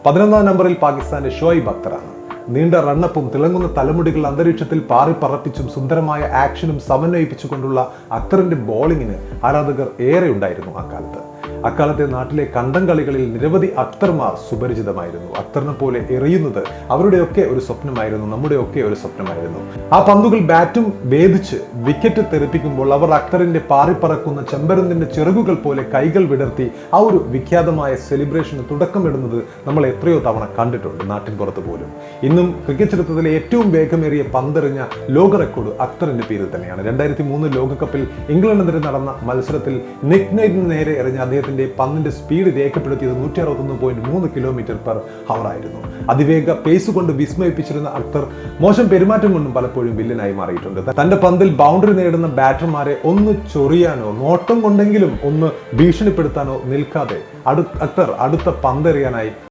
11ാം നമ്പറിൽ പാകിസ്ഥാന്റെ ഷോയിബ് അക്തറാണ്. നീണ്ട റണ്ണപ്പും തിളങ്ങുന്ന തലമുടികൾ അന്തരീക്ഷത്തിൽ പാറിപ്പറപ്പിച്ചും സുന്ദരമായ ആക്ഷനും സമന്വയിപ്പിച്ചുകൊണ്ടുള്ള അക്തറിന്റെ ബോളിങ്ങിന് ആരാധകർ ഏറെ ഉണ്ടായിരുന്നു അക്കാലത്തെ നാട്ടിലെ കണ്ടം കളികളിൽ നിരവധി അക്തർമാർ സുപരിചിതമായിരുന്നു. അക്തറിനെ പോലെ എറിയുന്നത് അവരുടെയൊക്കെ ഒരു സ്വപ്നമായിരുന്നു, നമ്മുടെയൊക്കെ ഒരു സ്വപ്നമായിരുന്നു. ആ പന്തുകൾ ബാറ്റും ഭേദിച്ച് വിക്കറ്റ് തെറിപ്പിക്കുമ്പോൾ അവർ അക്തറിന്റെ പാറിപ്പറക്കുന്ന ചെമ്പരുന്തിന്റെ ചിറകുകൾ പോലെ കൈകൾ വിടർത്തി ആ ഒരു വിഖ്യാതമായ സെലിബ്രേഷന് തുടക്കമിടുന്നത് നമ്മൾ എത്രയോ തവണ കണ്ടിട്ടുണ്ട്, നാട്ടിൻ പുറത്ത് പോലും. ഇന്നും ക്രിക്കറ്റ് ചരിത്രത്തിലെ ഏറ്റവും വേഗമേറിയ പന്തെറിഞ്ഞ ലോക റെക്കോർഡ് അക്തറിന്റെ പേരിൽ തന്നെയാണ്. 2003 ലോകകപ്പിൽ ഇംഗ്ലണ്ടിനെതിരെ നടന്ന മത്സരത്തിൽ നിക് നൈറ്റിന് നേരെ എറിഞ്ഞ അദ്ദേഹത്തിന്റെ പന്തിന്റെ സ്പീഡ് രേഖപ്പെടുത്തിയത് 161.3 km/h ആയിരുന്നു. അതിവേഗ പേസ് കൊണ്ട് വിസ്മയിപ്പിച്ചിരുന്ന അക്തർ മോശം പെരുമാറ്റം കൊണ്ടും പലപ്പോഴും വില്ലനായി മാറിയിട്ടുണ്ട്. തന്റെ പന്തിൽ ബൗണ്ടറി നേടുന്ന ബാറ്റർമാരെ ഒന്ന് ചൊറിയാനോ നോട്ടം കൊണ്ടെങ്കിലും ഒന്ന് ഭീഷണിപ്പെടുത്താനോ നിൽക്കാതെ അക്തർ അടുത്ത പന്തെറിയാനായി